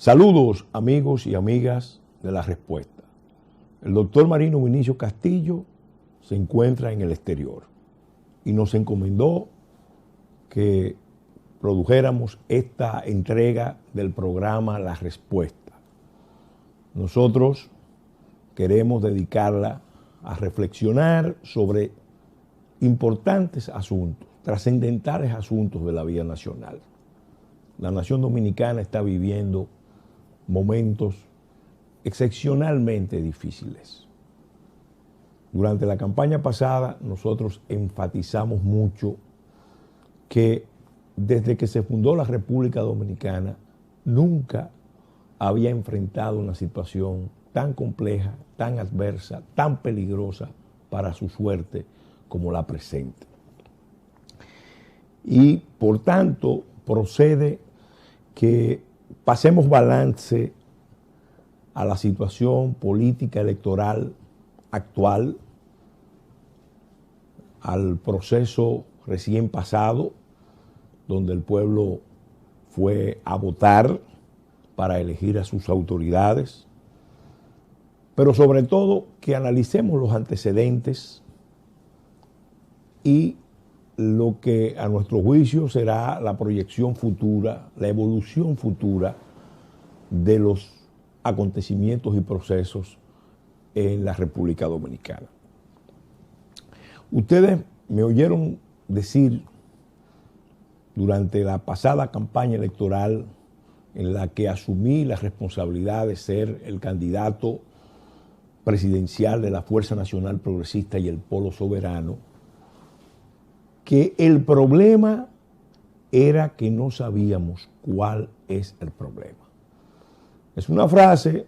Saludos amigos y amigas de La Respuesta. El doctor Marino Vinicio Castillo se encuentra en el exterior y nos encomendó que produjéramos esta entrega del programa La Respuesta. Nosotros queremos dedicarla a reflexionar sobre importantes asuntos, trascendentales asuntos de la vida nacional. La nación dominicana está viviendo momentos excepcionalmente difíciles. Durante la campaña pasada nosotros enfatizamos mucho que desde que se fundó la República Dominicana nunca había enfrentado una situación tan compleja, tan adversa, tan peligrosa para su suerte como la presente. Y por tanto procede que pasemos balance a la situación política electoral actual, al proceso recién pasado, donde el pueblo fue a votar para elegir a sus autoridades, pero sobre todo que analicemos los antecedentes y lo que a nuestro juicio será la proyección futura, la evolución futura de los acontecimientos y procesos en la República Dominicana. Ustedes me oyeron decir durante la pasada campaña electoral en la que asumí la responsabilidad de ser el candidato presidencial de la Fuerza Nacional Progresista y el Polo Soberano, que el problema era que no sabíamos cuál es el problema. Es una frase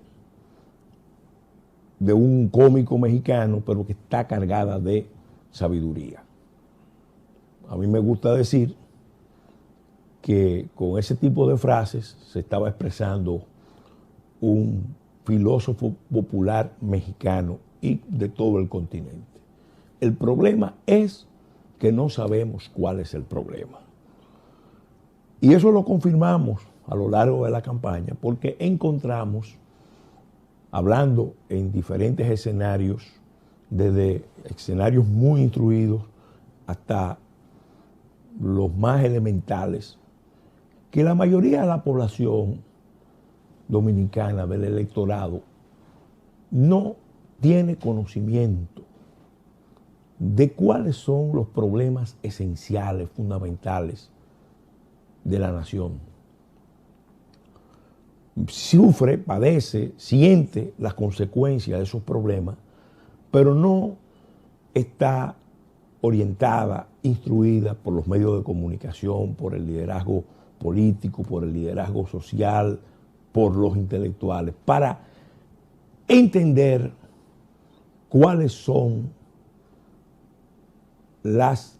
de un cómico mexicano, pero que está cargada de sabiduría. A mí me gusta decir que con ese tipo de frases se estaba expresando un filósofo popular mexicano y de todo el continente. El problema es que no sabemos cuál es el problema. Y eso lo confirmamos a lo largo de la campaña porque encontramos, hablando en diferentes escenarios, desde escenarios muy instruidos hasta los más elementales, que la mayoría de la población dominicana, del electorado, no tiene conocimiento de cuáles son los problemas esenciales, fundamentales de la nación. Sufre, padece, siente las consecuencias de esos problemas, pero no está orientada, instruida por los medios de comunicación, por el liderazgo político, por el liderazgo social, por los intelectuales, para entender cuáles son las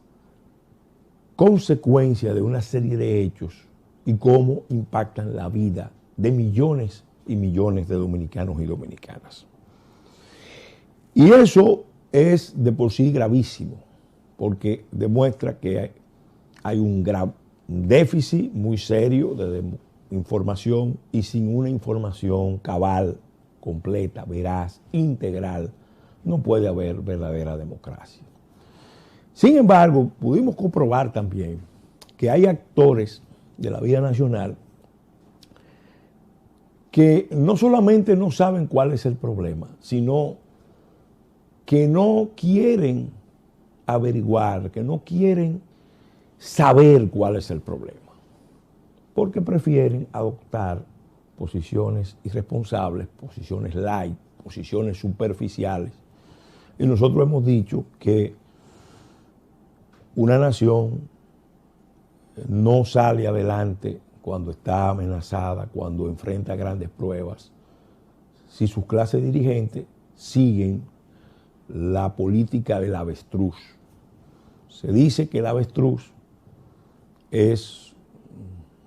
consecuencias de una serie de hechos y cómo impactan la vida de millones y millones de dominicanos y dominicanas. Y eso es de por sí gravísimo, porque demuestra que hay un déficit muy serio de información, y sin una información cabal, completa, veraz, integral, no puede haber verdadera democracia. Sin embargo, pudimos comprobar también que hay actores de la vida nacional que no solamente no saben cuál es el problema, sino que no quieren averiguar, que no quieren saber cuál es el problema, porque prefieren adoptar posiciones irresponsables, posiciones light, posiciones superficiales. Y nosotros hemos dicho que una nación no sale adelante cuando está amenazada, cuando enfrenta grandes pruebas, si sus clases dirigentes siguen la política del avestruz. Se dice que el avestruz es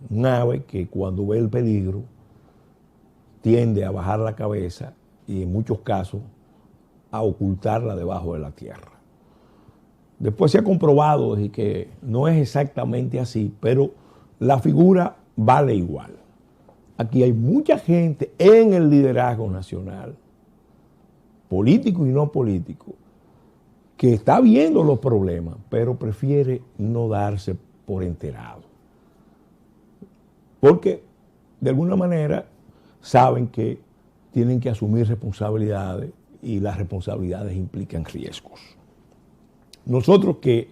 un ave que cuando ve el peligro tiende a bajar la cabeza y en muchos casos a ocultarla debajo de la tierra. Después se ha comprobado que no es exactamente así, pero la figura vale igual. aquí hay mucha gente en el liderazgo nacional, político y no político, que está viendo los problemas, pero prefiere no darse por enterado. Porque de alguna manera saben que tienen que asumir responsabilidades y las responsabilidades implican riesgos. Nosotros que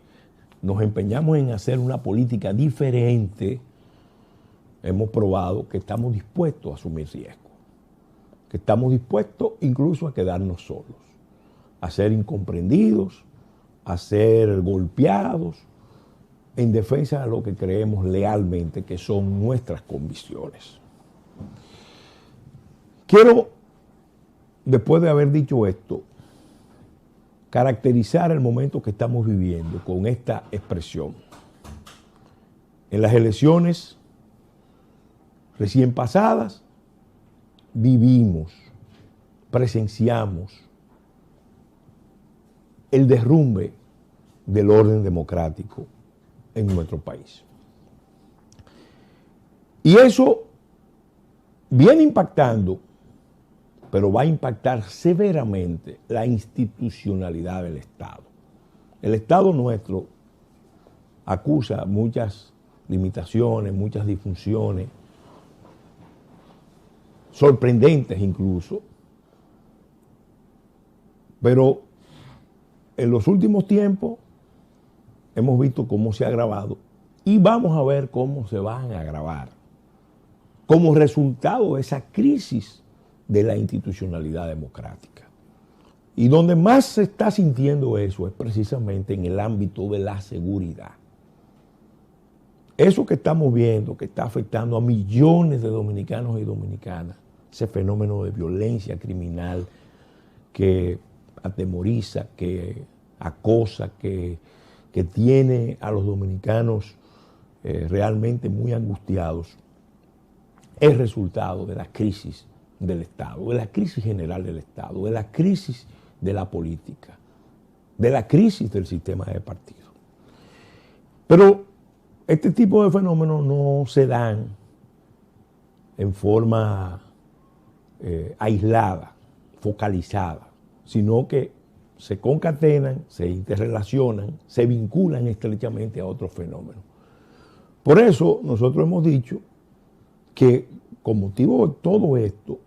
nos empeñamos en hacer una política diferente, hemos probado que estamos dispuestos a asumir riesgos, que estamos dispuestos incluso a quedarnos solos, a ser incomprendidos, a ser golpeados, en defensa de lo que creemos lealmente que son nuestras convicciones. Quiero, después de haber dicho esto, caracterizar el momento que estamos viviendo con esta expresión. En las elecciones recién pasadas, vivimos, presenciamos el derrumbe del orden democrático en nuestro país. Y eso viene impactando, pero va a impactar severamente la institucionalidad del Estado. El Estado nuestro acusa muchas limitaciones, muchas disfunciones, sorprendentes incluso, pero en los últimos tiempos hemos visto cómo se ha agravado y vamos a ver cómo se van a agravar como resultado de esa crisis de la institucionalidad democrática. Y donde más se está sintiendo eso es precisamente en el ámbito de la seguridad. Eso que estamos viendo, que está afectando a millones de dominicanos y dominicanas, ese fenómeno de violencia criminal que atemoriza, que acosa, que tiene a los dominicanos realmente muy angustiados, es resultado de la crisis del Estado, de la crisis general del Estado, de la crisis de la política, de la crisis del sistema de partidos. Pero este tipo de fenómenos no se dan en forma aislada, focalizada, sino que se concatenan, se interrelacionan, se vinculan estrechamente a otros fenómenos. Por eso nosotros hemos dicho que con motivo de todo esto,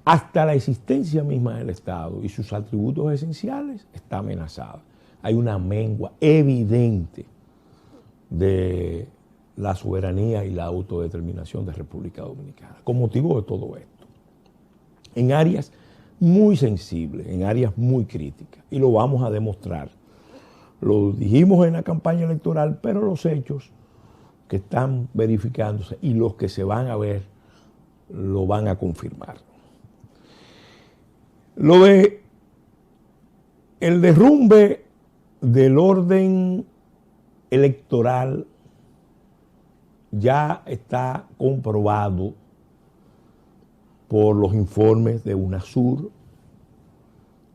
hasta la existencia misma del Estado y sus atributos esenciales está amenazada. Hay una mengua evidente de la soberanía y la autodeterminación de República Dominicana, con motivo de todo esto, en áreas muy sensibles, en áreas muy críticas, y lo vamos a demostrar. Lo dijimos en la campaña electoral, pero los hechos que están verificándose y los que se van a ver lo van a confirmar. Lo de el derrumbe del orden electoral ya está comprobado por los informes de UNASUR,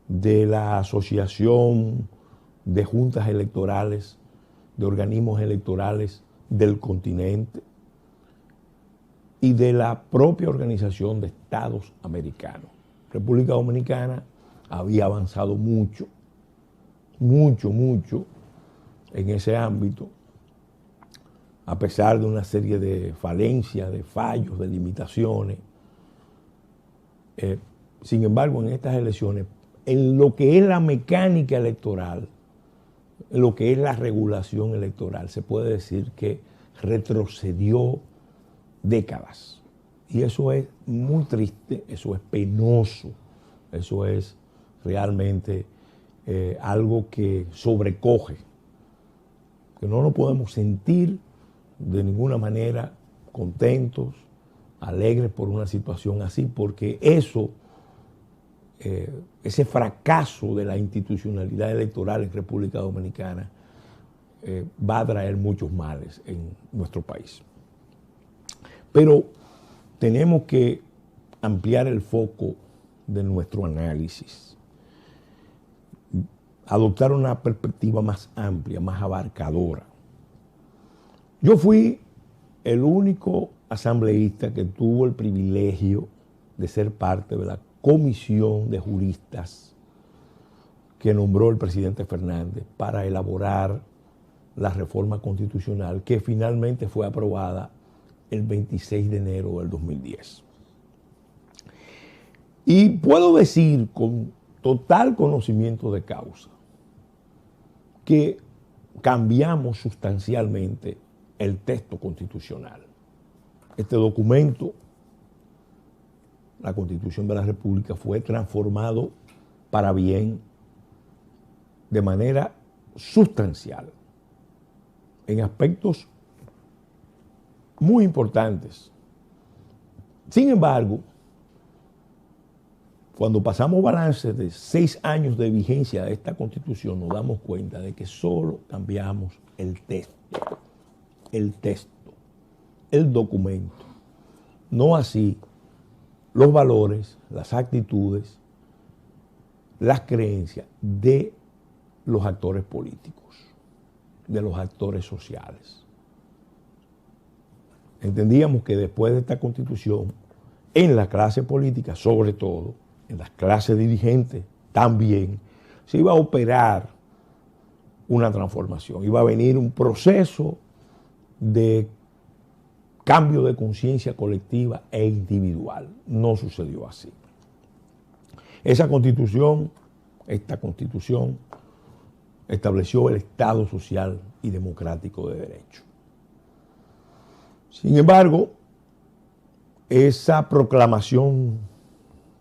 de la Asociación de Juntas Electorales, de organismos electorales del continente y de la propia Organización de Estados Americanos. República Dominicana había avanzado mucho en ese ámbito, a pesar de una serie de falencias, de fallos, de limitaciones. Sin embargo, en estas elecciones, en lo que es la mecánica electoral, en lo que es la regulación electoral, se puede decir que retrocedió décadas. Y eso es muy triste, eso es penoso, eso es realmente algo que sobrecoge, que no nos podemos sentir de ninguna manera contentos, alegres por una situación así, porque eso, ese fracaso de la institucionalidad electoral en República Dominicana va a traer muchos males en nuestro país. Pero tenemos que ampliar el foco de nuestro análisis, adoptar una perspectiva más amplia, más abarcadora. Yo fui el único asambleísta que tuvo el privilegio de ser parte de la comisión de juristas que nombró el presidente Fernández para elaborar la reforma constitucional que finalmente fue aprobada el 26 de enero del 2010. Y puedo decir con total conocimiento de causa que cambiamos sustancialmente el texto constitucional. Este documento, la Constitución de la República, fue transformado para bien de manera sustancial en aspectos muy importantes. Sin embargo, cuando pasamos balance de 6 años de vigencia de esta Constitución, nos damos cuenta de que solo cambiamos el texto, el documento, no así los valores, las actitudes, las creencias de los actores políticos, de los actores sociales. Entendíamos que después de esta Constitución, en la clase política, sobre todo, en las clases dirigentes también, se iba a operar una transformación, iba a venir un proceso de cambio de conciencia colectiva e individual. No sucedió así. Esta Constitución estableció el Estado social y democrático de derecho. Sin embargo, esa proclamación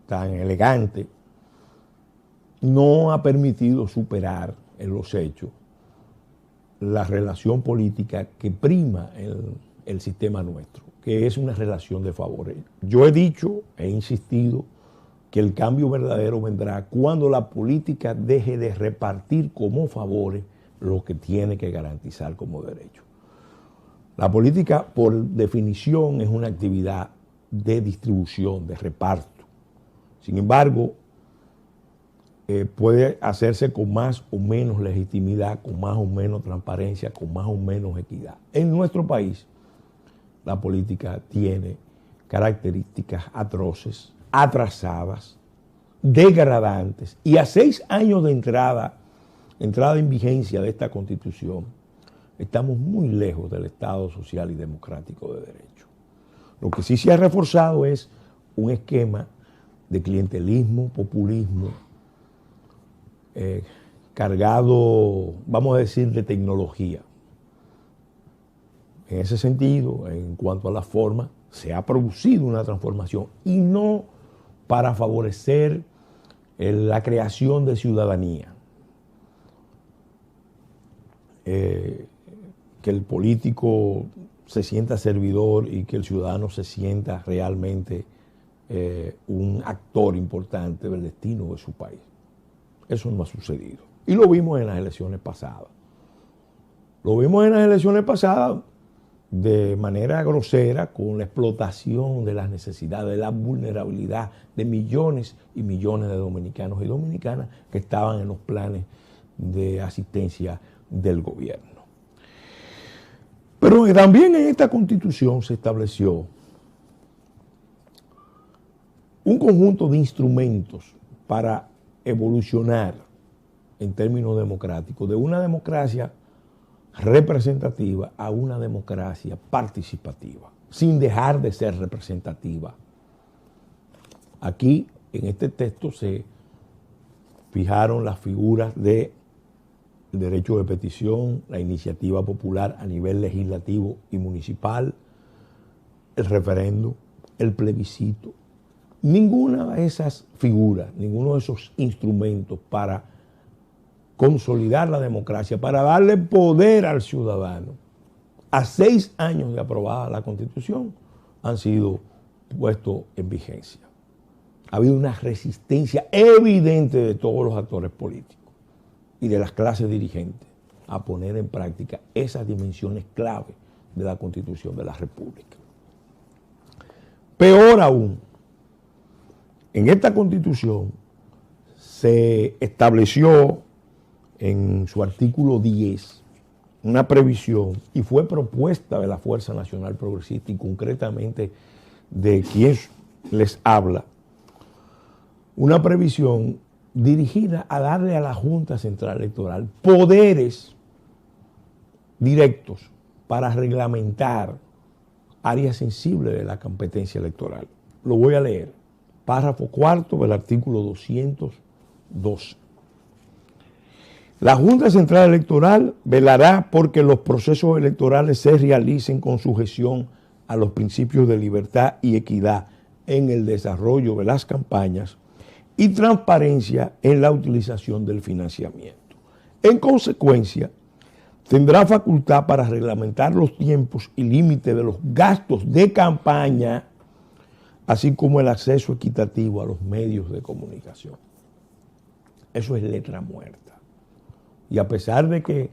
tan elegante no ha permitido superar en los hechos la relación política que prima el sistema nuestro, que es una relación de favores. Yo he dicho, he insistido, que el cambio verdadero vendrá cuando la política deje de repartir como favores lo que tiene que garantizar como derecho. La política, por definición, es una actividad de distribución, de reparto. Sin embargo, puede hacerse con más o menos legitimidad, con más o menos transparencia, con más o menos equidad. En nuestro país, la política tiene características atroces, atrasadas, degradantes, y a 6 años de entrada en vigencia de esta Constitución, estamos muy lejos del Estado social y democrático de derecho. Lo que sí se ha reforzado es un esquema de clientelismo, populismo, cargado, vamos a decir, de tecnología. En ese sentido, en cuanto a la forma, se ha producido una transformación y no para favorecer la creación de ciudadanía. Que el político se sienta servidor y que el ciudadano se sienta realmente un actor importante del destino de su país. Eso no ha sucedido. Y lo vimos en las elecciones pasadas. Lo vimos en las elecciones pasadas de manera grosera, con la explotación de las necesidades, de la vulnerabilidad de millones y millones de dominicanos y dominicanas que estaban en los planes de asistencia del gobierno. Pero también en esta Constitución se estableció un conjunto de instrumentos para evolucionar en términos democráticos de una democracia representativa a una democracia participativa, sin dejar de ser representativa. Aquí, en este texto, se fijaron las figuras del derecho de petición, la iniciativa popular a nivel legislativo y municipal, el referendo, el plebiscito. Ninguna de esas figuras, ninguno de esos instrumentos para consolidar la democracia, para darle poder al ciudadano, a 6 años de aprobada la Constitución, han sido puestos en vigencia. Ha habido una resistencia evidente de todos los actores políticos y de las clases dirigentes a poner en práctica esas dimensiones clave de la Constitución de la República. Peor aún, en esta Constitución se estableció en su artículo 10 una previsión, y fue propuesta de la Fuerza Nacional Progresista y concretamente de quien les habla, una previsión dirigida a darle a la Junta Central Electoral poderes directos para reglamentar áreas sensibles de la competencia electoral. Lo voy a leer. Párrafo cuarto del artículo 212. La Junta Central Electoral velará porque los procesos electorales se realicen con sujeción a los principios de libertad y equidad en el desarrollo de las campañas y transparencia en la utilización del financiamiento. En consecuencia, tendrá facultad para reglamentar los tiempos y límites de los gastos de campaña, así como el acceso equitativo a los medios de comunicación. Eso es letra muerta. Y a pesar de que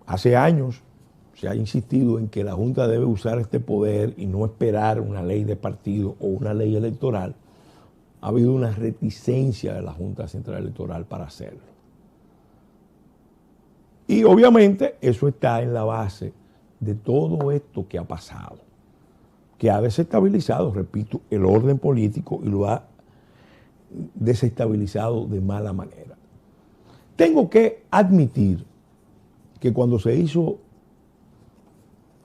hace años se ha insistido en que la Junta debe usar este poder y no esperar una ley de partido o una ley electoral, ha habido una reticencia de la Junta Central Electoral para hacerlo. Y obviamente eso está en la base de todo esto que ha pasado, que ha desestabilizado, repito, el orden político y lo ha desestabilizado de mala manera. Tengo que admitir que cuando se hizo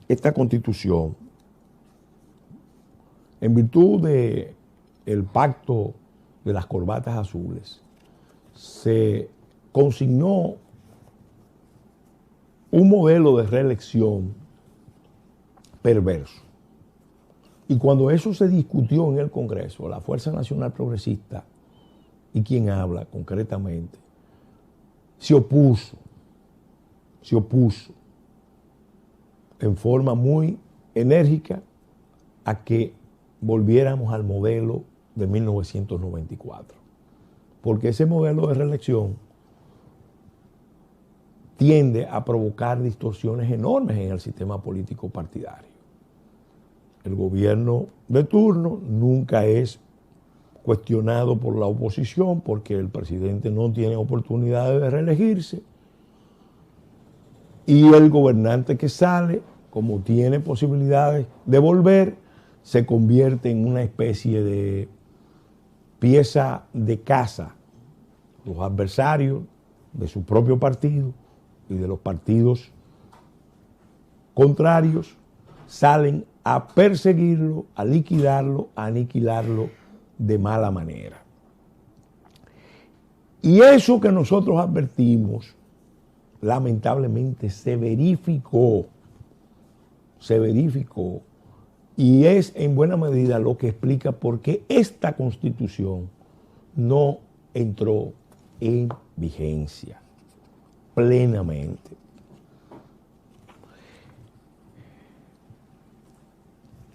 esta Constitución, en virtud del pacto de las corbatas azules, se consignó un modelo de reelección perverso. Y cuando eso se discutió en el Congreso, la Fuerza Nacional Progresista, y quien habla concretamente, se opuso en forma muy enérgica a que volviéramos al modelo de 1994. Porque ese modelo de reelección tiende a provocar distorsiones enormes en el sistema político partidario. El gobierno de turno nunca es cuestionado por la oposición porque el presidente no tiene oportunidad de reelegirse y el gobernante que sale, como tiene posibilidades de volver, se convierte en una especie de pieza de caza. Los adversarios de su propio partido y de los partidos contrarios salen a perseguirlo, a liquidarlo, a aniquilarlo de mala manera. Y eso que nosotros advertimos, lamentablemente se verificó, y es en buena medida lo que explica por qué esta Constitución no entró en vigencia plenamente.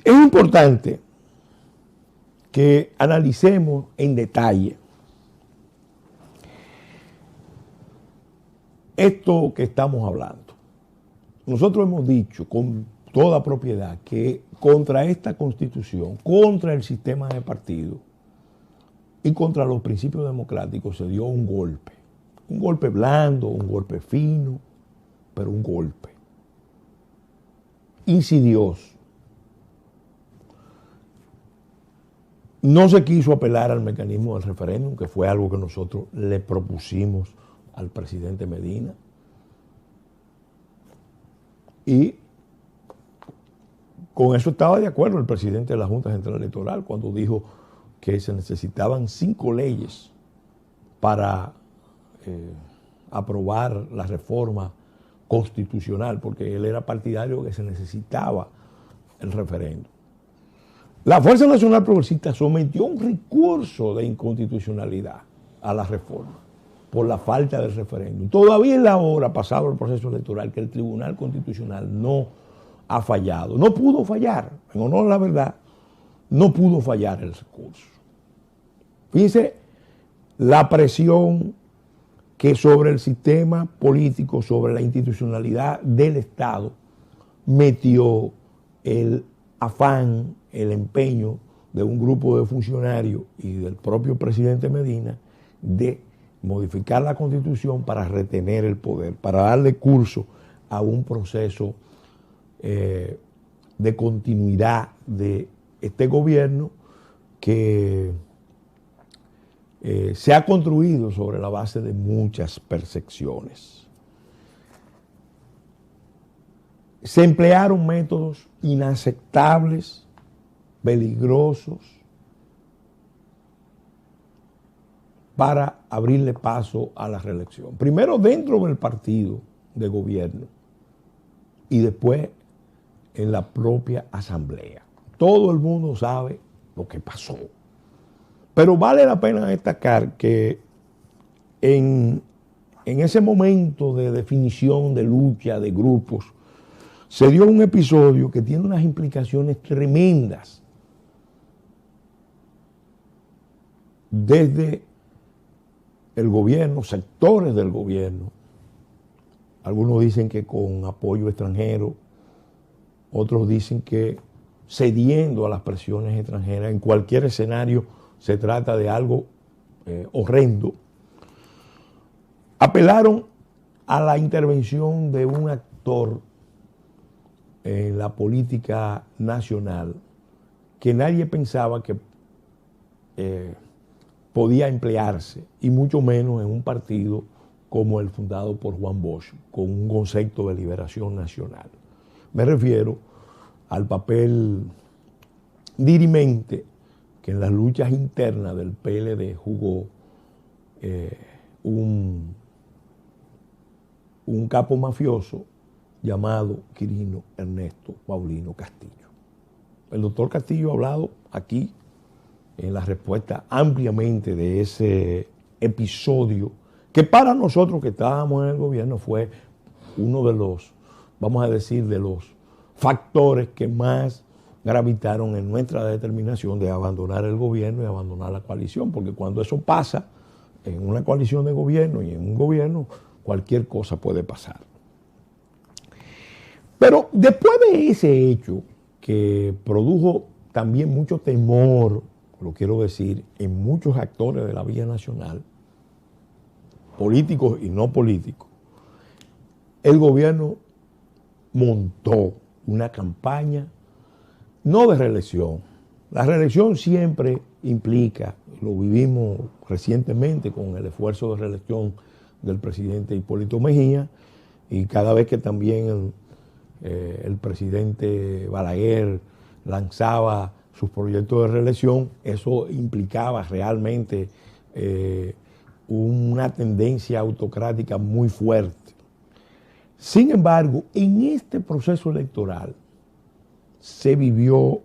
Es importante que analicemos en detalle esto que estamos hablando. Nosotros hemos dicho con toda propiedad que contra esta Constitución, contra el sistema de partido y contra los principios democráticos se dio un golpe blando, un golpe fino, pero un golpe insidioso. No se quiso apelar al mecanismo del referéndum, que fue algo que nosotros le propusimos al presidente Medina. Y con eso estaba de acuerdo el presidente de la Junta Central Electoral cuando dijo que se necesitaban 5 leyes para aprobar la reforma constitucional, porque él era partidario de que se necesitaba el referéndum. La Fuerza Nacional Progresista sometió un recurso de inconstitucionalidad a la reforma por la falta del referéndum. Todavía es la hora, pasado el proceso electoral, que el Tribunal Constitucional no ha fallado. No pudo fallar, en honor a la verdad, no pudo fallar el recurso. Fíjense la presión que sobre el sistema político, sobre la institucionalidad del Estado, metió el afán, el empeño de un grupo de funcionarios y del propio presidente Medina de modificar la Constitución para retener el poder, para darle curso a un proceso de continuidad de este gobierno que se ha construido sobre la base de muchas percepciones. Se emplearon métodos inaceptables, peligrosos, para abrirle paso a la reelección. Primero dentro del partido de gobierno y después en la propia asamblea. Todo el mundo sabe lo que pasó. Pero vale la pena destacar que en ese momento de definición, de lucha, de grupos, se dio un episodio que tiene unas implicaciones tremendas. Desde el gobierno, sectores del gobierno, algunos dicen que con apoyo extranjero, otros dicen que cediendo a las presiones extranjeras. En cualquier escenario se trata de algo horrendo. Apelaron a la intervención de un actor en la política nacional que nadie pensaba que podía emplearse, y mucho menos en un partido como el fundado por Juan Bosch, con un concepto de liberación nacional. Me refiero al papel dirimente que en las luchas internas del PLD jugó un capo mafioso llamado Quirino Ernesto Paulino Castillo. El doctor Castillo ha hablado aquí en la respuesta ampliamente de ese episodio que para nosotros que estábamos en el gobierno fue uno de los, vamos a decir, de los factores que más gravitaron en nuestra determinación de abandonar el gobierno y abandonar la coalición, porque cuando eso pasa en una coalición de gobierno y en un gobierno, cualquier cosa puede pasar. Pero después de ese hecho que produjo también mucho temor, lo quiero decir, en muchos actores de la vida nacional, políticos y no políticos, el gobierno montó una campaña no de reelección. La reelección siempre implica, lo vivimos recientemente con el esfuerzo de reelección del presidente Hipólito Mejía, y cada vez que también el presidente Balaguer lanzaba sus proyectos de reelección, eso implicaba realmente una tendencia autocrática muy fuerte. Sin embargo, en este proceso electoral se vivió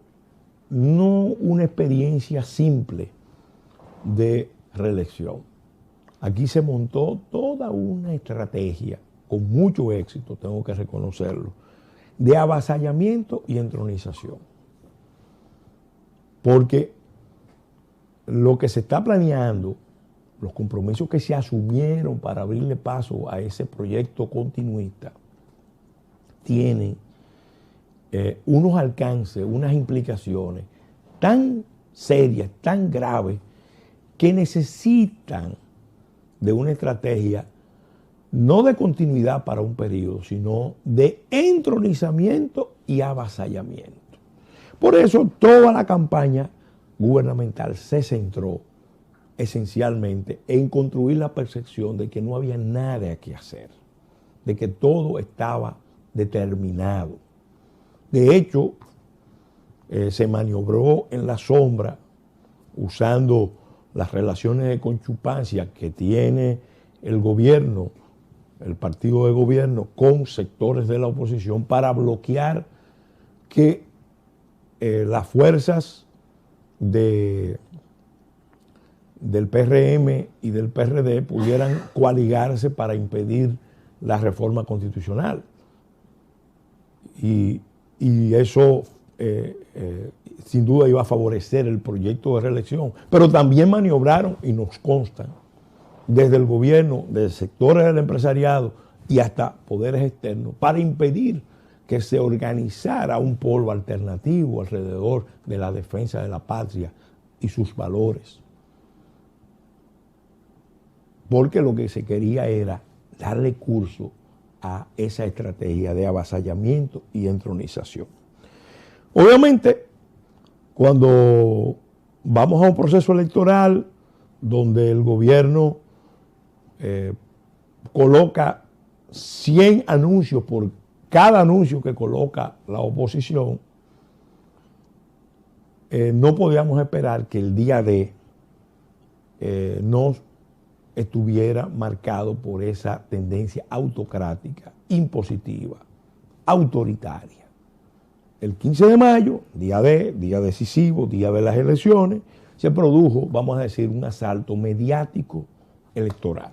no una experiencia simple de reelección. Aquí se montó toda una estrategia, con mucho éxito, tengo que reconocerlo, de avasallamiento y entronización. Porque lo que se está planeando, los compromisos que se asumieron para abrirle paso a ese proyecto continuista, tienen unos alcances, unas implicaciones tan serias, tan graves, que necesitan de una estrategia no de continuidad para un periodo, sino de entronizamiento y avasallamiento. Por eso toda la campaña gubernamental se centró esencialmente en construir la percepción de que no había nada que hacer, de que todo estaba determinado. De hecho, se maniobró en la sombra usando las relaciones de conchupancia que tiene el gobierno, el partido de gobierno, con sectores de la oposición para bloquear que las fuerzas del PRM y del PRD pudieran coaligarse para impedir la reforma constitucional. Y eso sin duda iba a favorecer el proyecto de reelección. Pero también maniobraron, y nos consta, desde el gobierno, desde sectores del empresariado y hasta poderes externos, para impedir que se organizara un polo alternativo alrededor de la defensa de la patria y sus valores. Porque lo que se quería era darle curso a esa estrategia de avasallamiento y entronización. Obviamente, cuando vamos a un proceso electoral donde el gobierno coloca 100 anuncios por cada anuncio que coloca la oposición, no podíamos esperar que el día D no estuviera marcado por esa tendencia autocrática, impositiva, autoritaria. El 15 de mayo, día D, día decisivo, día de las elecciones, se produjo, vamos a decir, un asalto mediático electoral,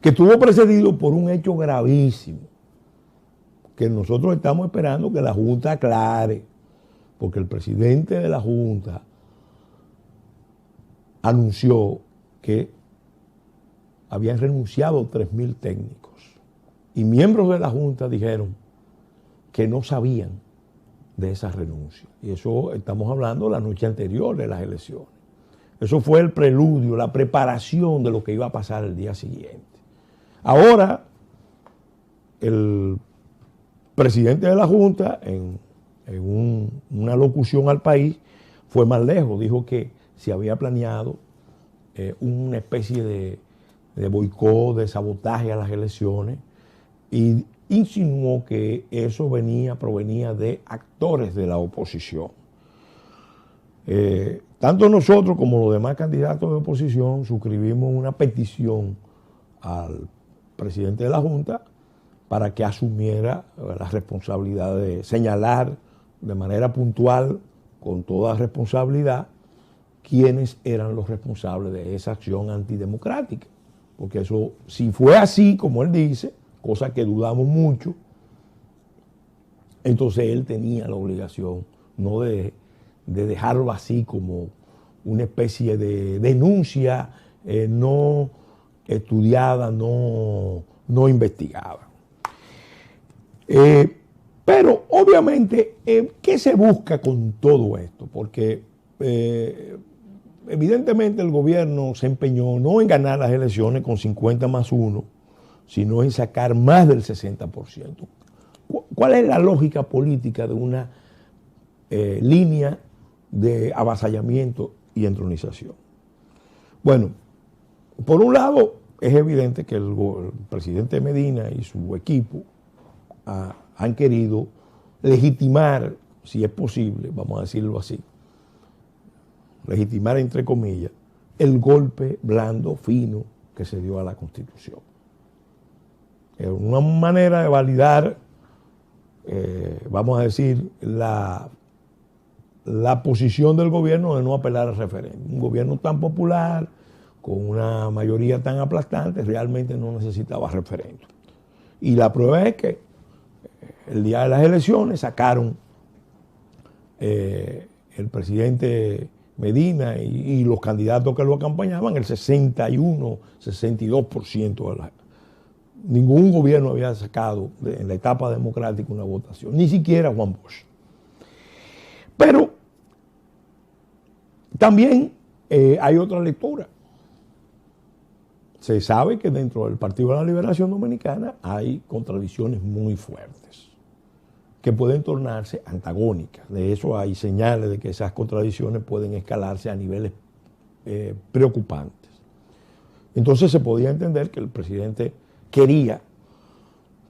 que estuvo precedido por un hecho gravísimo, que nosotros estamos esperando que la Junta aclare, porque el presidente de la Junta anunció que habían renunciado 3.000 técnicos y miembros de la Junta dijeron que no sabían de esa renuncia. Y eso estamos hablando la noche anterior de las elecciones. Eso fue el preludio, la preparación de lo que iba a pasar el día siguiente. Ahora, el presidente de la Junta, en una locución al país, fue más lejos. Dijo que se había planeado una especie de boicot, de sabotaje a las elecciones, y insinuó que eso provenía de actores de la oposición. Tanto nosotros como los demás candidatos de oposición suscribimos una petición al presidente de la Junta para que asumiera la responsabilidad de señalar de manera puntual, con toda responsabilidad, quiénes eran los responsables de esa acción antidemocrática. Porque eso, si fue así, como él dice, cosa que dudamos mucho, entonces él tenía la obligación no de dejarlo así como una especie de denuncia no estudiada, no investigada. Pero obviamente, ¿qué se busca con todo esto? Porque evidentemente el gobierno se empeñó no en ganar las elecciones con 50+1, sino en sacar más del 60%. ¿Cuál es la lógica política de una línea de avasallamiento y entronización? Bueno, por un lado, es evidente que el presidente Medina y su equipo han querido legitimar, si es posible, vamos a decirlo así, legitimar entre comillas, el golpe blando, fino, que se dio a la Constitución. Es una manera de validar, vamos a decir, la posición del gobierno de no apelar al referéndum. Un gobierno tan popular, con una mayoría tan aplastante, realmente no necesitaba referéndum. Y la prueba es que el día de las elecciones sacaron el presidente Medina y los candidatos que lo acompañaban el 61, 62%. Ningún gobierno había sacado en la etapa democrática una votación, ni siquiera Juan Bosch. Pero también hay otra lectura. Se sabe que dentro del Partido de la Liberación Dominicana hay contradicciones muy fuertes que pueden tornarse antagónicas. De eso hay señales de que esas contradicciones pueden escalarse a niveles preocupantes. Entonces se podía entender que el presidente quería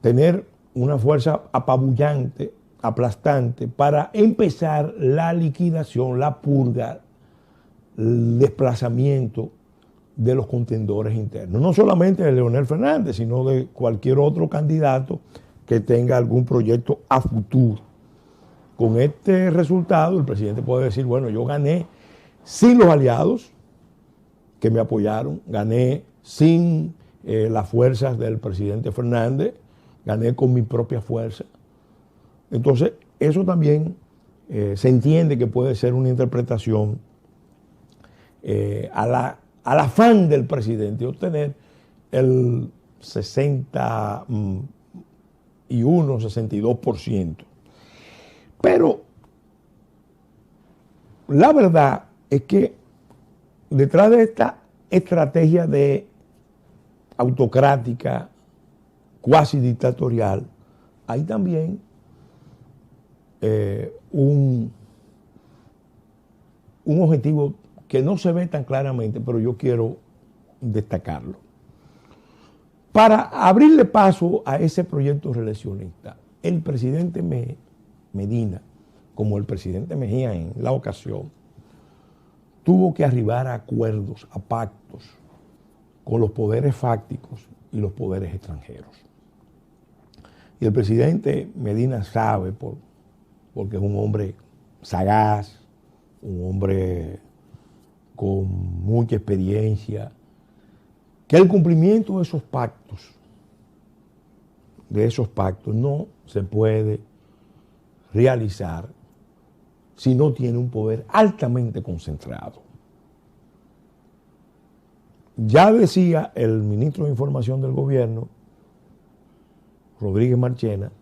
tener una fuerza apabullante, aplastante, para empezar la liquidación, la purga, el desplazamiento de los contendores internos. No solamente de Leonel Fernández, sino de cualquier otro candidato que tenga algún proyecto a futuro. Con este resultado, el presidente puede decir, bueno, yo gané sin los aliados que me apoyaron, gané sin las fuerzas del presidente Fernández, gané con mi propia fuerza. Entonces, eso también se entiende que puede ser una interpretación al afán del presidente de obtener el 62%. Pero la verdad es que detrás de esta estrategia de autocrática, cuasi dictatorial, hay también un objetivo que no se ve tan claramente, pero yo quiero destacarlo. Para abrirle paso a ese proyecto reeleccionista, el presidente Medina, como el presidente Mejía en la ocasión, tuvo que arribar a acuerdos, a pactos con los poderes fácticos y los poderes extranjeros. Y el presidente Medina sabe, porque es un hombre sagaz, un hombre con mucha experiencia, que el cumplimiento de esos pactos no se puede realizar si no tiene un poder altamente concentrado. Ya decía el ministro de Información del gobierno, Rodríguez Marchena,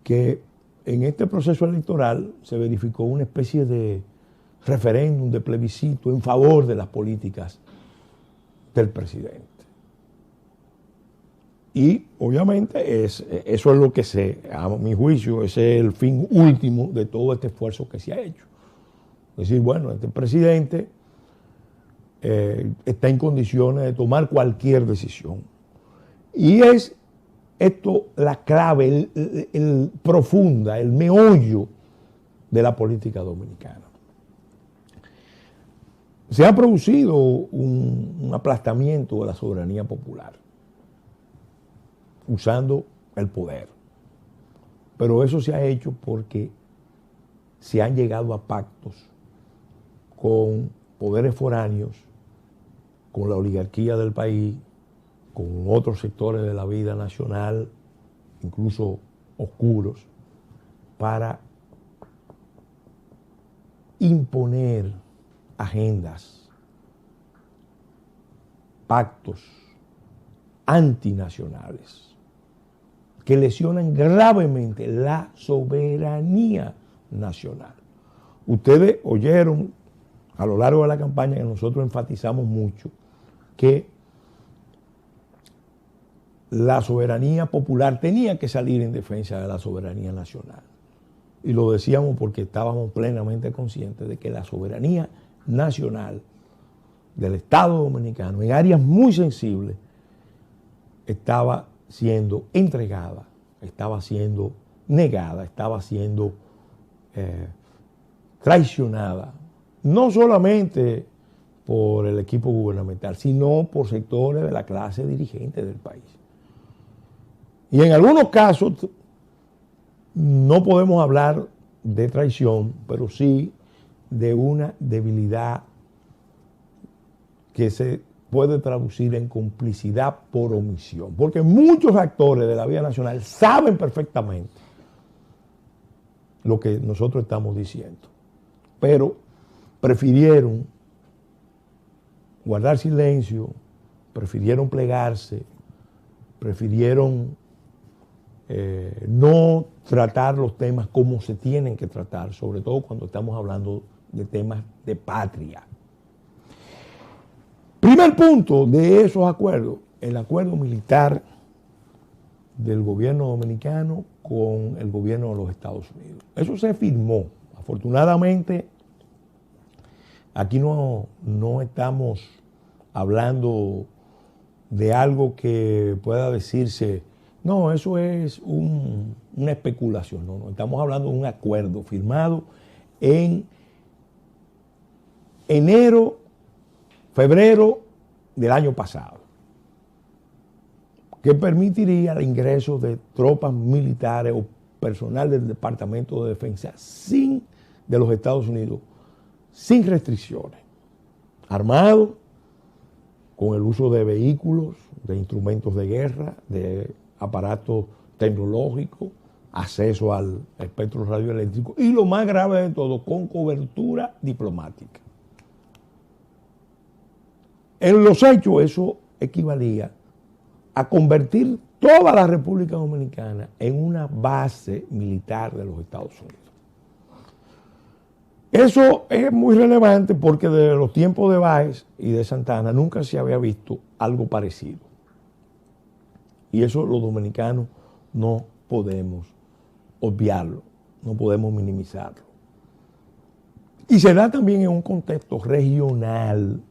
que en este proceso electoral se verificó una especie de referéndum, de plebiscito en favor de las políticas del presidente. Y obviamente eso es lo que a mi juicio, ese es el fin último de todo este esfuerzo que se ha hecho. Es decir, bueno, este presidente está en condiciones de tomar cualquier decisión. Y es esto la clave, el profunda, el meollo de la política dominicana. Se ha producido un aplastamiento de la soberanía popular, usando el poder. Pero eso se ha hecho porque se han llegado a pactos con poderes foráneos, con la oligarquía del país, con otros sectores de la vida nacional, incluso oscuros, para imponer agendas, pactos antinacionales que lesionan gravemente la soberanía nacional. Ustedes oyeron a lo largo de la campaña que nosotros enfatizamos mucho que la soberanía popular tenía que salir en defensa de la soberanía nacional. Y lo decíamos porque estábamos plenamente conscientes de que la soberanía nacional del Estado Dominicano en áreas muy sensibles estaba siendo entregada, estaba siendo negada, estaba siendo traicionada, no solamente por el equipo gubernamental, sino por sectores de la clase dirigente del país. Y en algunos casos no podemos hablar de traición, pero sí de una debilidad que se puede traducir en complicidad por omisión. Porque muchos actores de la vida nacional saben perfectamente lo que nosotros estamos diciendo, pero prefirieron guardar silencio, prefirieron plegarse, prefirieron no tratar los temas como se tienen que tratar, sobre todo cuando estamos hablando de temas de patria. Primer punto de esos acuerdos, el acuerdo militar del gobierno dominicano con el gobierno de los Estados Unidos. Eso se firmó. Afortunadamente, aquí no estamos hablando de algo que pueda decirse, no, eso es una especulación. No, estamos hablando de un acuerdo firmado en enero, febrero del año pasado, que permitiría el ingreso de tropas militares o personal del Departamento de Defensa de los Estados Unidos, sin restricciones, armados, con el uso de vehículos, de instrumentos de guerra, de aparatos tecnológicos, acceso al espectro radioeléctrico y lo más grave de todo, con cobertura diplomática. En los hechos eso equivalía a convertir toda la República Dominicana en una base militar de los Estados Unidos. Eso es muy relevante porque desde los tiempos de Báez y de Santana nunca se había visto algo parecido. Y eso los dominicanos no podemos obviarlo, no podemos minimizarlo. Y se da también en un contexto regional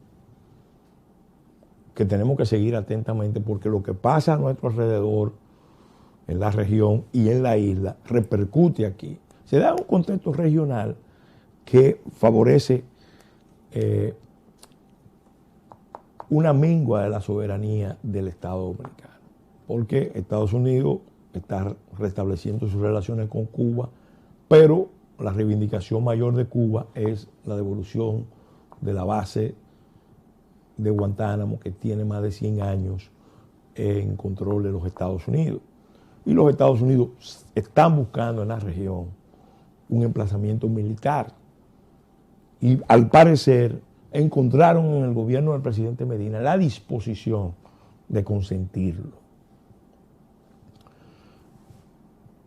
que tenemos que seguir atentamente, porque lo que pasa a nuestro alrededor, en la región y en la isla, repercute aquí. Se da un contexto regional que favorece una mengua de la soberanía del Estado dominicano, porque Estados Unidos está restableciendo sus relaciones con Cuba, pero la reivindicación mayor de Cuba es la devolución de la base de Guantánamo, que tiene más de 100 años en control de los Estados Unidos. Y los Estados Unidos están buscando en la región un emplazamiento militar. Y al parecer encontraron en el gobierno del presidente Medina la disposición de consentirlo.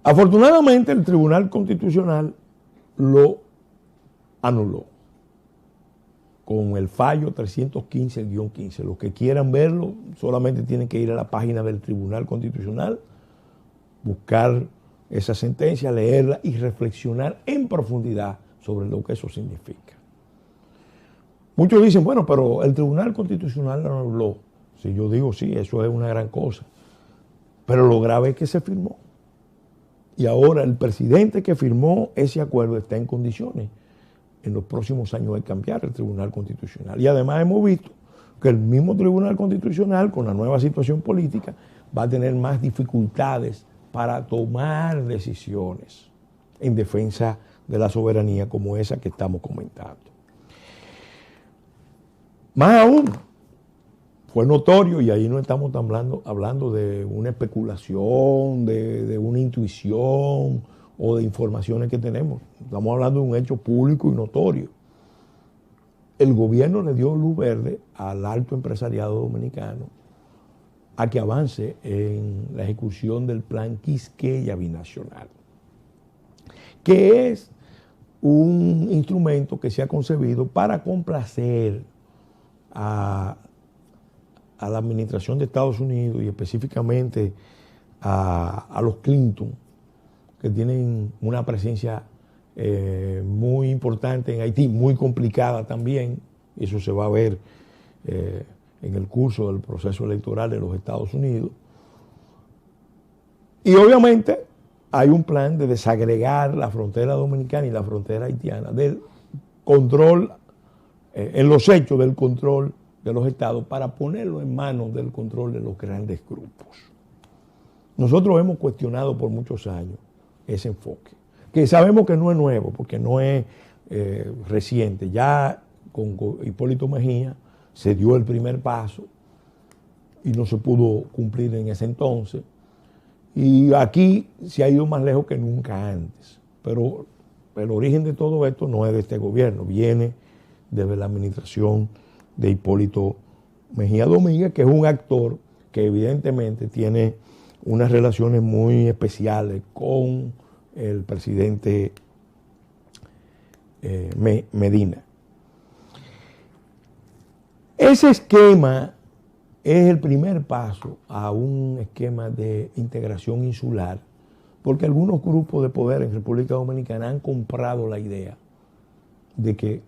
Afortunadamente el Tribunal Constitucional lo anuló con el fallo 315-15. Los que quieran verlo solamente tienen que ir a la página del Tribunal Constitucional, buscar esa sentencia, leerla y reflexionar en profundidad sobre lo que eso significa. Muchos dicen, bueno, pero el Tribunal Constitucional lo anuló. Si yo digo, sí, eso es una gran cosa. Pero lo grave es que se firmó. Y ahora el presidente que firmó ese acuerdo está en condiciones en los próximos años de cambiar el Tribunal Constitucional. Y además hemos visto que el mismo Tribunal Constitucional, con la nueva situación política, va a tener más dificultades para tomar decisiones en defensa de la soberanía como esa que estamos comentando. Más aún, fue notorio, y ahí no estamos hablando de una especulación, de una intuición o de informaciones que tenemos. Estamos hablando de un hecho público y notorio. El gobierno le dio luz verde al alto empresariado dominicano a que avance en la ejecución del plan Quisqueya Binacional, que es un instrumento que se ha concebido para complacer a la administración de Estados Unidos y específicamente a los Clinton, que tienen una presencia muy importante en Haití, muy complicada también. Eso se va a ver en el curso del proceso electoral de los Estados Unidos. Y obviamente hay un plan de desagregar la frontera dominicana y la frontera haitiana del control, en los hechos del control de los estados, para ponerlo en manos del control de los grandes grupos. Nosotros hemos cuestionado por muchos años ese enfoque, que sabemos que no es nuevo, porque no es reciente. Ya con Hipólito Mejía se dio el primer paso y no se pudo cumplir en ese entonces. Y aquí se ha ido más lejos que nunca antes. Pero el origen de todo esto no es de este gobierno, viene desde la administración de Hipólito Mejía Domínguez, que es un actor que evidentemente tiene unas relaciones muy especiales con el presidente Medina. Ese esquema es el primer paso a un esquema de integración insular, porque algunos grupos de poder en República Dominicana han comprado la idea de que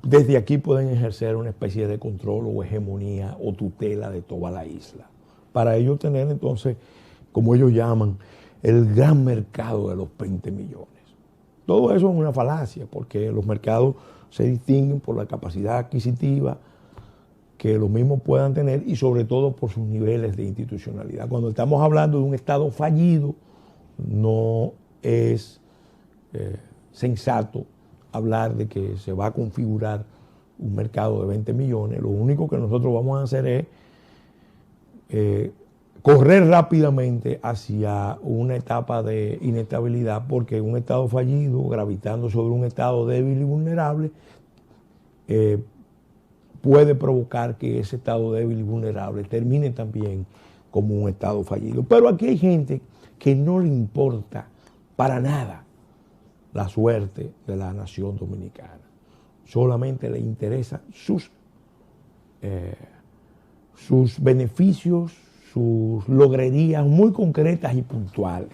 desde aquí pueden ejercer una especie de control o hegemonía o tutela de toda la isla, para ellos tener entonces, como ellos llaman, el gran mercado de los 20 millones. Todo eso es una falacia, porque los mercados se distinguen por la capacidad adquisitiva que los mismos puedan tener y sobre todo por sus niveles de institucionalidad. Cuando estamos hablando de un Estado fallido, no es sensato hablar de que se va a configurar un mercado de 20 millones. Lo único que nosotros vamos a hacer es correr rápidamente hacia una etapa de inestabilidad, porque un Estado fallido, gravitando sobre un Estado débil y vulnerable, puede provocar que ese Estado débil y vulnerable termine también como un Estado fallido. Pero aquí hay gente que no le importa para nada la suerte de la nación dominicana. Solamente le interesan sus beneficios, sus logrerías muy concretas y puntuales.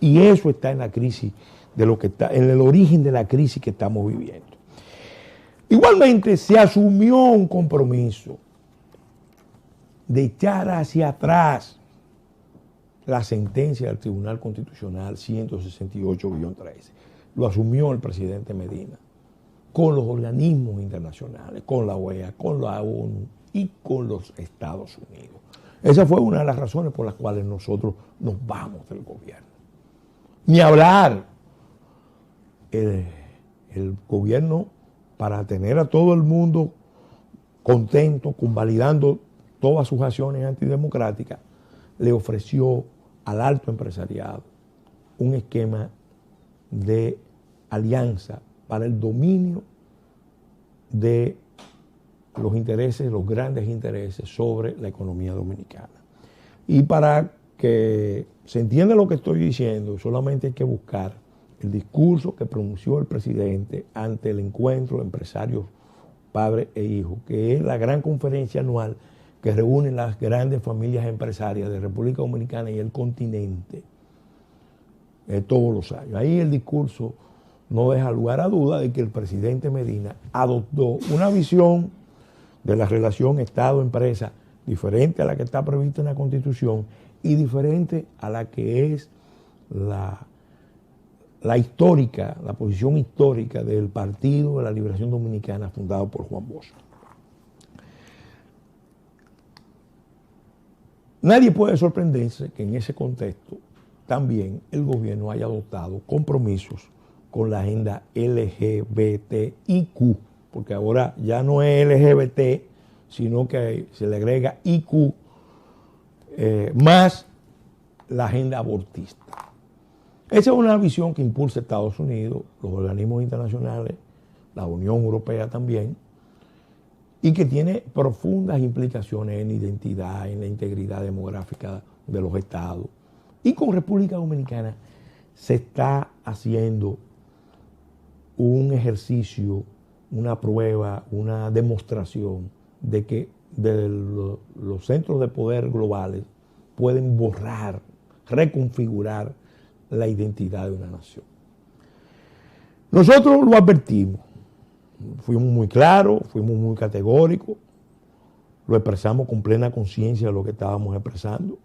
Y eso está en la crisis, en el origen de la crisis que estamos viviendo. Igualmente se asumió un compromiso de echar hacia atrás la sentencia del Tribunal Constitucional 168-13. Lo asumió el presidente Medina con los organismos internacionales, con la OEA, con la ONU y con los Estados Unidos. Esa fue una de las razones por las cuales nosotros nos vamos del gobierno. Ni hablar, el gobierno, para tener a todo el mundo contento, convalidando todas sus acciones antidemocráticas, le ofreció al alto empresariado un esquema de alianza para el dominio de los intereses, los grandes intereses sobre la economía dominicana. Y para que se entienda lo que estoy diciendo, solamente hay que buscar el discurso que pronunció el presidente ante el encuentro de empresarios, padres e hijos, que es la gran conferencia anual que reúne las grandes familias empresarias de República Dominicana y el continente todos los años. Ahí el discurso no deja lugar a duda de que el presidente Medina adoptó una visión de la relación Estado-empresa diferente a la que está prevista en la Constitución y diferente a la que es la histórica, la posición histórica del Partido de la Liberación Dominicana fundado por Juan Bosch. Nadie puede sorprenderse que en ese contexto también el gobierno haya adoptado compromisos con la agenda LGBTIQ, porque ahora ya no es LGBT, sino que se le agrega IQ, más la agenda abortista. Esa es una visión que impulsa Estados Unidos, los organismos internacionales, la Unión Europea también, y que tiene profundas implicaciones en la identidad, en la integridad demográfica de los estados. Y con República Dominicana se está haciendo un ejercicio, una prueba, una demostración de que los centros de poder globales pueden borrar, reconfigurar la identidad de una nación. Nosotros lo advertimos, fuimos muy claros, fuimos muy categóricos, lo expresamos con plena conciencia de lo que estábamos expresando.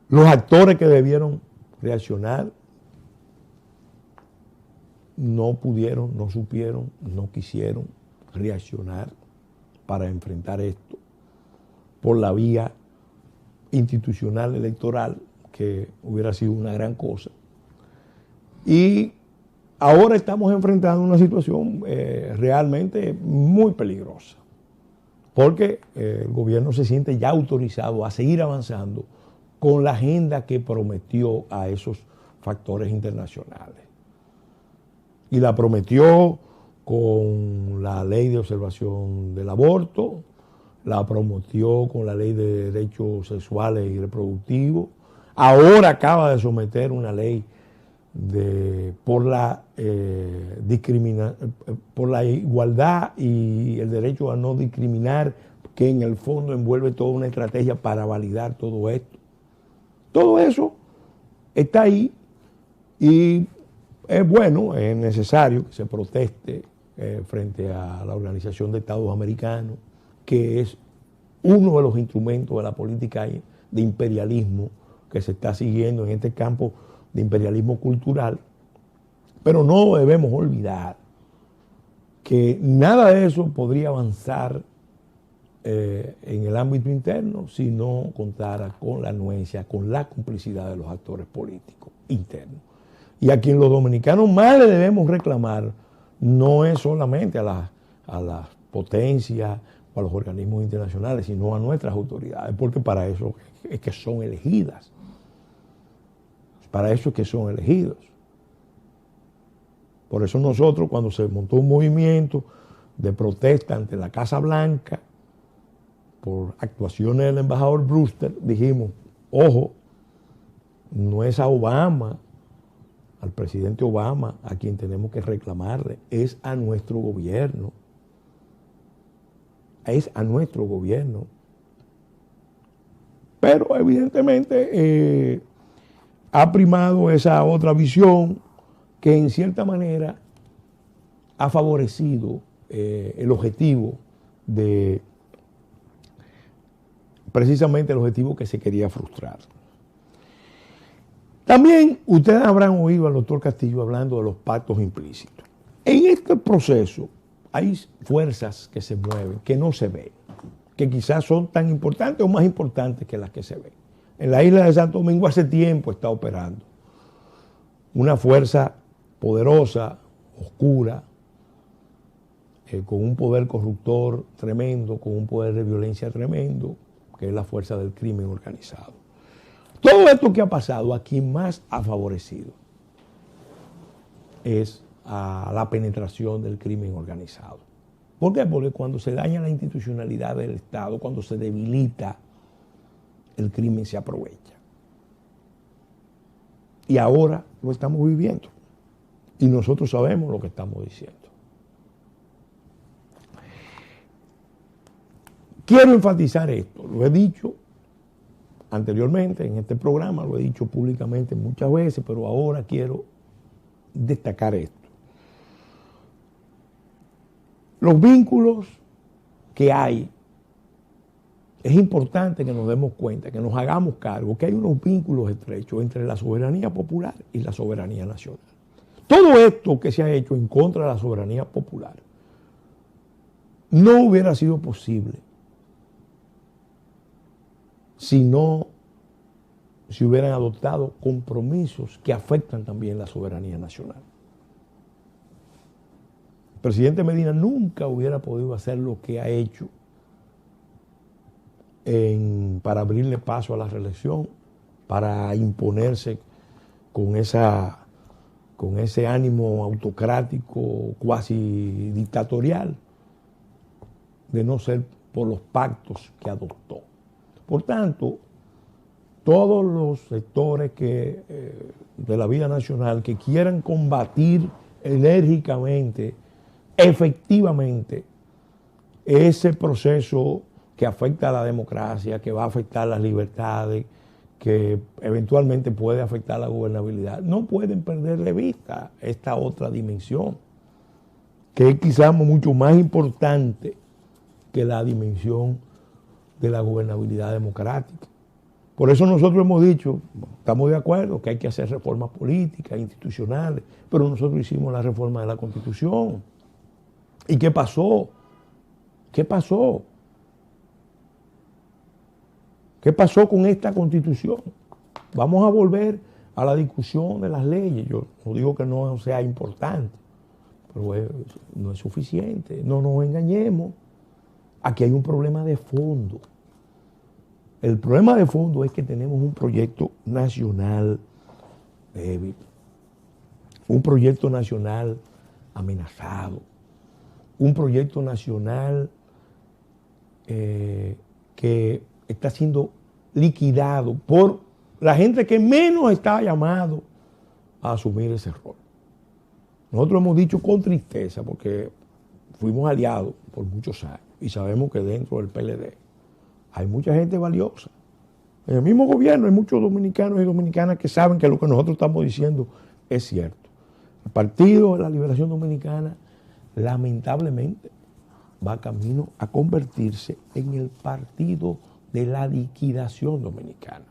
Los actores que debieron reaccionar no pudieron, no supieron, no quisieron reaccionar para enfrentar esto por la vía institucional electoral, que hubiera sido una gran cosa. Y ahora estamos enfrentando una situación realmente muy peligrosa, porque el gobierno se siente ya autorizado a seguir avanzando con la agenda que prometió a esos factores internacionales. Y la prometió con la ley de observación del aborto, la prometió con la ley de derechos sexuales y reproductivos. Ahora acaba de someter una ley por la igualdad y el derecho a no discriminar, que en el fondo envuelve toda una estrategia para validar todo esto. Todo eso está ahí y es bueno, es necesario que se proteste frente a la Organización de Estados Americanos, que es uno de los instrumentos de la política de imperialismo que se está siguiendo en este campo de imperialismo cultural. Pero no debemos olvidar que nada de eso podría avanzar en el ámbito interno si no contara con la anuencia, con la complicidad de los actores políticos internos. Y a quien los dominicanos más le debemos reclamar no es solamente a las potencias o a los organismos internacionales, sino a nuestras autoridades, porque para eso es que son elegidas. Para eso es que son elegidos. Por eso nosotros, cuando se montó un movimiento de protesta ante la Casa Blanca por actuaciones del embajador Brewster, dijimos, ojo, no es a Obama, al presidente Obama, a quien tenemos que reclamarle, es a nuestro gobierno. Es a nuestro gobierno. Pero evidentemente ha primado esa otra visión que en cierta manera ha favorecido el objetivo de, precisamente el objetivo que se quería frustrar. También ustedes habrán oído al doctor Castillo hablando de los pactos implícitos. En este proceso hay fuerzas que se mueven, que no se ven, que quizás son tan importantes o más importantes que las que se ven. En la isla de Santo Domingo hace tiempo está operando una fuerza poderosa, oscura, con un poder corruptor tremendo, con un poder de violencia tremendo, que es la fuerza del crimen organizado. Todo esto que ha pasado, a quien más ha favorecido es a la penetración del crimen organizado. ¿Por qué? Porque cuando se daña la institucionalidad del Estado, cuando se debilita, el crimen se aprovecha. Y ahora lo estamos viviendo. Y nosotros sabemos lo que estamos diciendo. Quiero enfatizar esto, lo he dicho anteriormente en este programa, lo he dicho públicamente muchas veces, pero ahora quiero destacar esto. Los vínculos que hay, es importante que nos demos cuenta, que nos hagamos cargo, que hay unos vínculos estrechos entre la soberanía popular y la soberanía nacional. Todo esto que se ha hecho en contra de la soberanía popular no hubiera sido posible si no se hubieran adoptado compromisos que afectan también la soberanía nacional. El presidente Medina nunca hubiera podido hacer lo que ha hecho para abrirle paso a la reelección, para imponerse con ese ánimo autocrático, cuasi dictatorial, de no ser por los pactos que adoptó. Por tanto, todos los sectores de la vida nacional que quieran combatir enérgicamente, efectivamente, ese proceso que afecta a la democracia, que va a afectar las libertades, que eventualmente puede afectar la gobernabilidad, no pueden perder de vista esta otra dimensión, que es quizás mucho más importante que la dimensión de la gobernabilidad democrática. Por eso nosotros hemos dicho, estamos de acuerdo que hay que hacer reformas políticas, institucionales, pero nosotros hicimos la reforma de la Constitución. ¿Y qué pasó? ¿Qué pasó? ¿Qué pasó con esta Constitución? Vamos a volver a la discusión de las leyes. Yo no digo que no sea importante, pero no es suficiente. No nos engañemos. Aquí hay un problema de fondo. El problema de fondo es que tenemos un proyecto nacional débil, un proyecto nacional amenazado, un proyecto nacional que está siendo liquidado por la gente que menos está llamado a asumir ese rol. Nosotros hemos dicho con tristeza, porque fuimos aliados por muchos años y sabemos que dentro del PLD hay mucha gente valiosa. En el mismo gobierno hay muchos dominicanos y dominicanas que saben que lo que nosotros estamos diciendo es cierto. El Partido de la Liberación Dominicana, lamentablemente, va camino a convertirse en el partido de la liquidación dominicana.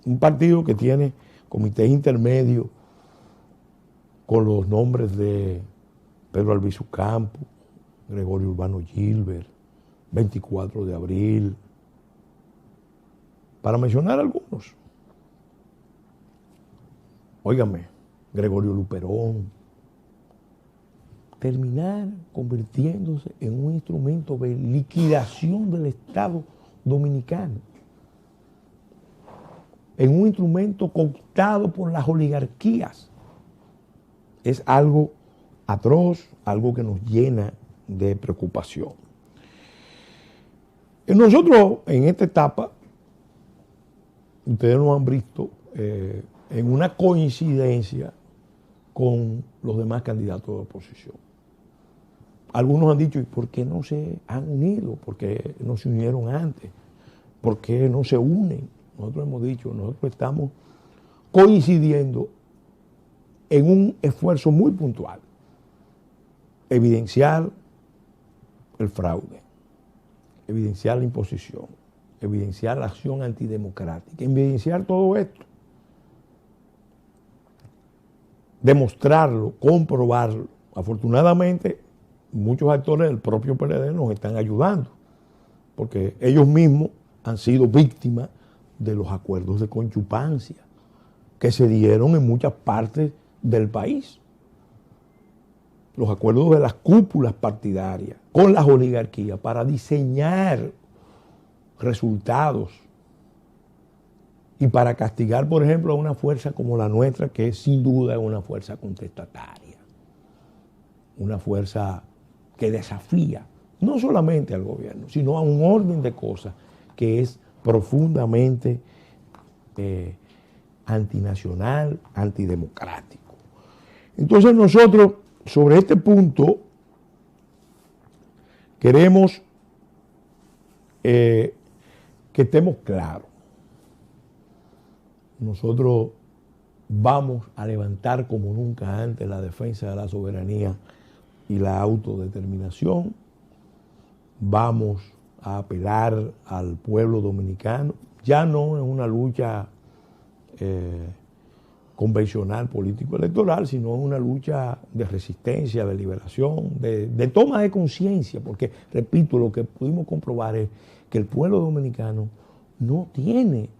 Un partido que tiene comités intermedios con los nombres de Pedro Albizu Campos, Gregorio Urbano Gilbert, 24 de abril, para mencionar algunos. Óigame, Gregorio Luperón. Terminar convirtiéndose en un instrumento de liquidación del Estado dominicano, en un instrumento cooptado por las oligarquías. Es algo atroz, algo que nos llena de preocupación. Nosotros en esta etapa, ustedes nos han visto en una coincidencia con los demás candidatos de oposición. Algunos han dicho, ¿y por qué no se han unido? ¿Por qué no se unieron antes? ¿Por qué no se unen? Nosotros hemos dicho, nosotros estamos coincidiendo en un esfuerzo muy puntual. Evidenciar el fraude, evidenciar la imposición, evidenciar la acción antidemocrática, evidenciar todo esto. Demostrarlo, comprobarlo. Afortunadamente, muchos actores del propio PLD nos están ayudando, porque ellos mismos han sido víctimas de los acuerdos de conchupancia que se dieron en muchas partes del país. Los acuerdos de las cúpulas partidarias con las oligarquías para diseñar resultados y para castigar, por ejemplo, a una fuerza como la nuestra, que es sin duda una fuerza contestataria, una fuerza que desafía no solamente al gobierno, sino a un orden de cosas que es profundamente antinacional, antidemocrático. Entonces nosotros, sobre este punto, queremos que estemos claros. Nosotros vamos a levantar como nunca antes la defensa de la soberanía y la autodeterminación. Vamos a apelar al pueblo dominicano, ya no en una lucha convencional político-electoral, sino en una lucha de resistencia, de liberación, de toma de conciencia, porque, repito, lo que pudimos comprobar es que el pueblo dominicano no tiene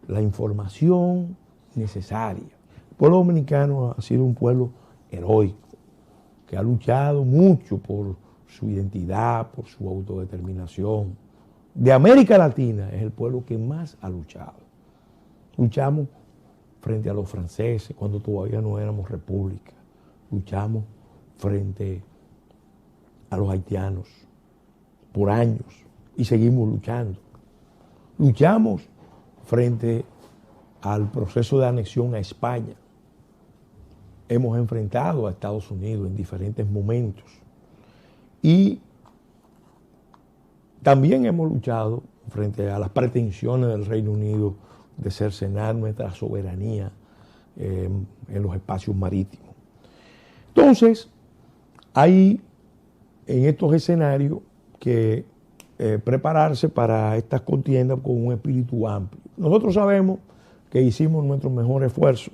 la información necesaria. El pueblo dominicano ha sido un pueblo heroico, que ha luchado mucho por su identidad, por su autodeterminación. De América Latina es el pueblo que más ha luchado. Luchamos frente a los franceses cuando todavía no éramos república. Luchamos frente a los haitianos por años y seguimos luchando. Luchamos frente al proceso de anexión a España. Hemos enfrentado a Estados Unidos en diferentes momentos y también hemos luchado frente a las pretensiones del Reino Unido de cercenar nuestra soberanía en los espacios marítimos. Entonces, hay en estos escenarios que prepararse para estas contiendas con un espíritu amplio. Nosotros sabemos que hicimos nuestro mejor esfuerzo,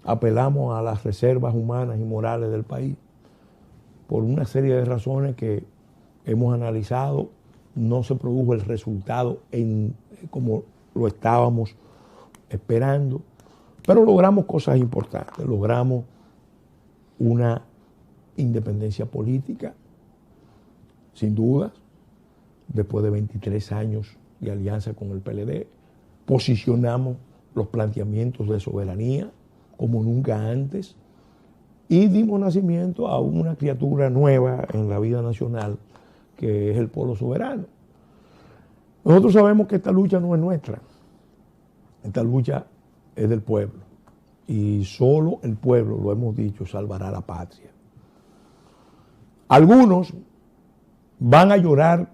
apelamos a las reservas humanas y morales del país por una serie de razones que hemos analizado. No se produjo el resultado como lo estábamos esperando, pero logramos cosas importantes. Logramos una independencia política, sin dudas, después de 23 años de alianza con el PLD. Posicionamos los planteamientos de soberanía como nunca antes y dimos nacimiento a una criatura nueva en la vida nacional, que es el pueblo soberano. Nosotros sabemos que esta lucha no es nuestra, esta lucha es del pueblo y solo el pueblo, lo hemos dicho, salvará la patria. Algunos van a llorar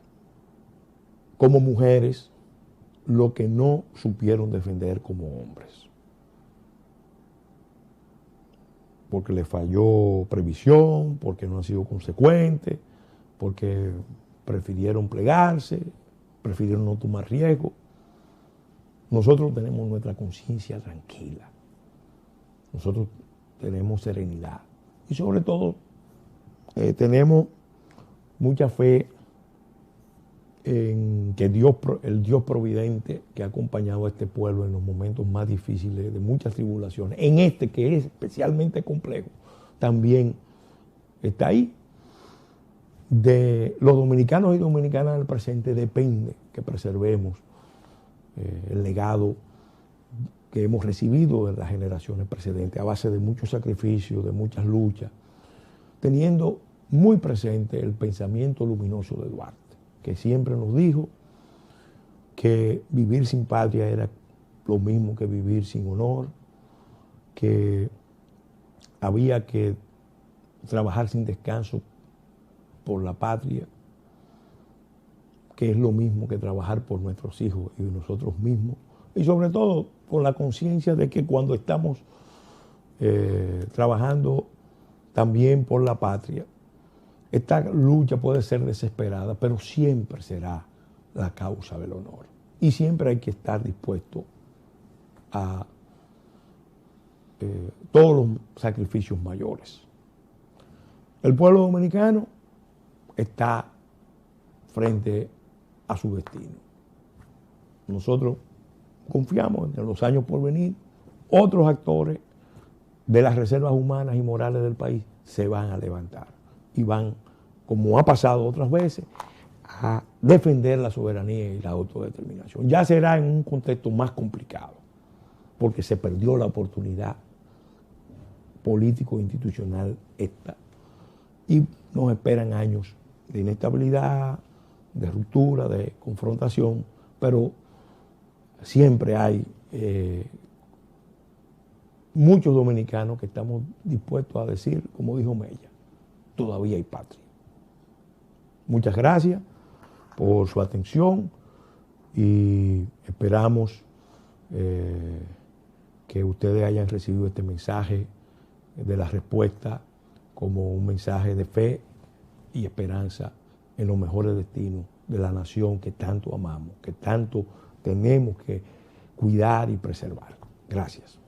como mujeres lo que no supieron defender como hombres, porque les falló previsión, porque no han sido consecuentes, porque prefirieron plegarse, prefirieron no tomar riesgo. Nosotros tenemos nuestra conciencia tranquila, nosotros tenemos serenidad y sobre todo tenemos mucha fe en que el Dios providente que ha acompañado a este pueblo en los momentos más difíciles, de muchas tribulaciones, en este que es especialmente complejo, también está ahí. De los dominicanos y dominicanas del presente depende que preservemos el legado que hemos recibido de las generaciones precedentes a base de muchos sacrificios, de muchas luchas, teniendo muy presente el pensamiento luminoso de Duarte, que siempre nos dijo que vivir sin patria era lo mismo que vivir sin honor, que había que trabajar sin descanso por la patria, que es lo mismo que trabajar por nuestros hijos y nosotros mismos, y sobre todo con la conciencia de que cuando estamos trabajando también por la patria, esta lucha puede ser desesperada, pero siempre será la causa del honor. Y siempre hay que estar dispuesto a todos los sacrificios mayores. El pueblo dominicano está frente a su destino. Nosotros confiamos en los años por venir, otros actores de las reservas humanas y morales del país se van a levantar y van, como ha pasado otras veces, a defender la soberanía y la autodeterminación. Ya será en un contexto más complicado, porque se perdió la oportunidad político-institucional esta, y nos esperan años de inestabilidad, de ruptura, de confrontación, pero siempre hay muchos dominicanos que estamos dispuestos a decir, como dijo Mella, todavía hay patria. Muchas gracias por su atención y esperamos que ustedes hayan recibido este mensaje de la respuesta como un mensaje de fe y esperanza en los mejores destinos de la nación que tanto amamos, que tanto tenemos que cuidar y preservar. Gracias.